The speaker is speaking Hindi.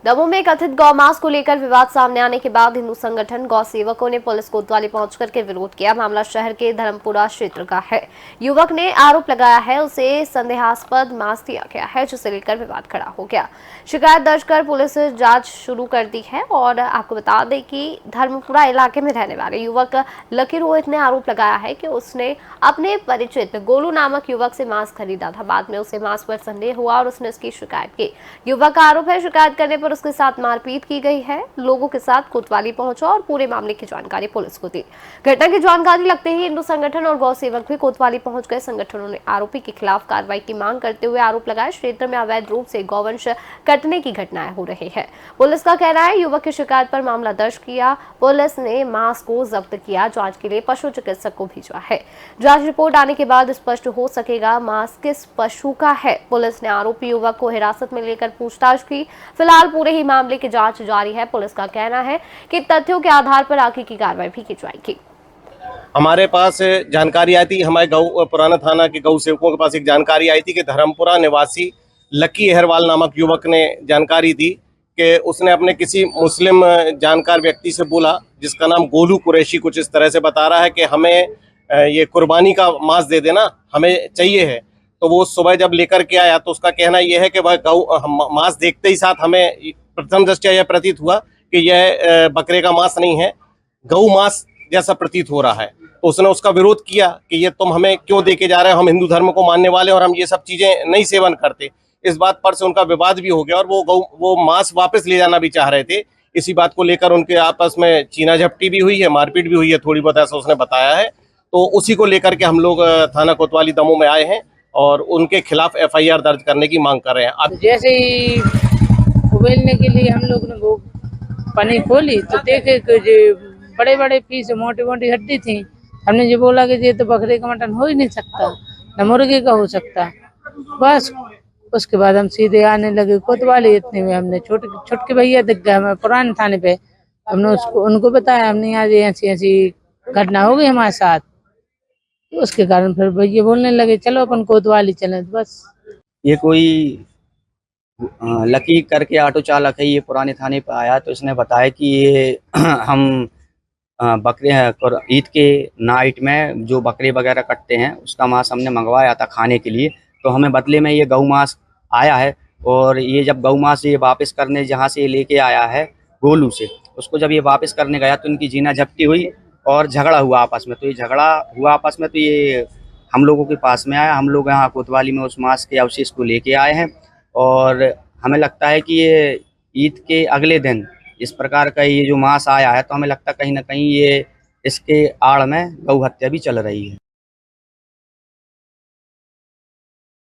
दमोह में कथित गौमांस को लेकर विवाद सामने आने के बाद हिंदू संगठन गौ सेवकों ने पुलिस कोतवाली पहुंचकर के विरोध किया। मामला शहर के धर्मपुरा क्षेत्र का है। युवक ने आरोप लगाया है उसे संदेहास्पद मांस दिया गया है, जिसे लेकर विवाद खड़ा हो गया। शिकायत दर्ज कर पुलिस जांच शुरू कर दी है। और आपको बता दें कि धर्मपुरा इलाके में रहने वाले युवक लकी रोहित ने आरोप लगाया है कि उसने अपने परिचित गोलू नामक युवक से मांस खरीदा था। बाद में उसे मांस पर संदेह हुआ और उसने इसकी शिकायत की। युवक का आरोप है शिकायत करने पर उसके साथ मारपीट की गई है। लोगों के साथ कोतवाली पहुंचा और पूरे मामले की जानकारी पुलिस को दी। घटना की जानकारी लगते ही हिंदू संगठन और गौ सेवक भी कोतवाली पहुंच गए। संगठनों ने आरोपी के खिलाफ कार्रवाई की मांग करते हुए आरोप लगाया क्षेत्र में अवैध रूप से गौवंश कटने की घटनाएं हो रही है। पुलिस का कहना है युवक की शिकायत पर मामला दर्ज किया। पुलिस ने मांस को जब्त किया। जांच के लिए पशु चिकित्सक को भेजा है। जांच रिपोर्ट आने के बाद स्पष्ट हो सकेगा मांस किस पशु का है। पुलिस ने आरोपी युवक को हिरासत में लेकर पूछताछ की। फिलहाल पूरे ही मामले की जांच जारी है। पुलिस का कहना है कि तथ्यों के आधार पर आगे की कार्रवाई भी की जाएगी। हमारे पास जानकारी आई थी, हमारे गौ पुराना थाना के गौ सेवकों के पास एक जानकारी आई थी कि धर्मपुरा निवासी लकी अहरवाल नामक युवक ने जानकारी दी कि उसने अपने किसी मुस्लिम जानकार व्यक्ति से बोला, जिसका नाम गोलू कुरैशी कुछ इस तरह से बता रहा है कि हमें ये कुर्बानी का मांस दे देना, हमें चाहिए है। तो वो सुबह जब लेकर के आया तो उसका कहना यह है कि वह गौ मांस देखते ही साथ हमें प्रथम दृष्टया यह प्रतीत हुआ कि यह बकरे का मांस नहीं है, गौ मांस जैसा प्रतीत हो रहा है। तो उसने उसका विरोध किया कि ये तुम हमें क्यों दे के जा रहे हो, हम हिंदू धर्म को मानने वाले और हम ये सब चीजें नहीं सेवन करते। इस बात पर से उनका विवाद भी हो गया और वो मांस वापस ले जाना भी चाह रहे थे। इसी बात को लेकर उनके आपस में चीना झपटी भी हुई है, मारपीट भी हुई है थोड़ी बहुत, ऐसा उसने बताया है। तो उसी को लेकर के हम लोग थाना कोतवाली दमोह में आए हैं और उनके खिलाफ FIR दर्ज करने की मांग कर रहे हैं। अब जैसे ही उबेलने के लिए हम लोग ने वो पनी खोली तो देखे कि जो बड़े बड़े पीस मोटी मोटी हड्डी थी। हमने जो बोला कि ये तो बकरे का मटन हो ही नहीं सकता, न मुर्गे का हो सकता। बस उसके बाद हम सीधे आने लगे कोतवाली। इतने में हमने छोटे भैया दिख गए हमें पुराने थाने पे। हमने उनको बताया हमने आज ऐसी ऐसी घटना हो गई हमारे साथ। तो उसके कारण फिर भैया बोलने लगे चलो अपन कोतवाली चले। बस ये कोई लकी करके ऑटो चालक है, ये पुराने थाने पे आया तो इसने बताया कि ये हम बकरे ईद के नाइट में जो बकरे वगैरह कटते हैं उसका मांस हमने मंगवाया था खाने के लिए। तो हमें बदले में ये गौ मांस आया है और ये जब गौ मांस ये वापस करने जहाँ से लेके आया है गोलू से, उसको जब ये वापस करने गया तो इनकी जीना झपटी हुई और झगड़ा हुआ आपस में। तो ये झगड़ा हुआ आपस में तो ये हम लोगों के पास में आया। हम लोग यहाँ कोतवाली में उस मांस के अवशेष को लेके आए हैं और हमें लगता है कि ये ईद के अगले दिन इस प्रकार का ये जो मांस आया है तो हमें लगता है कहीं ना कहीं ये इसके आड़ में गौ हत्या भी चल रही है।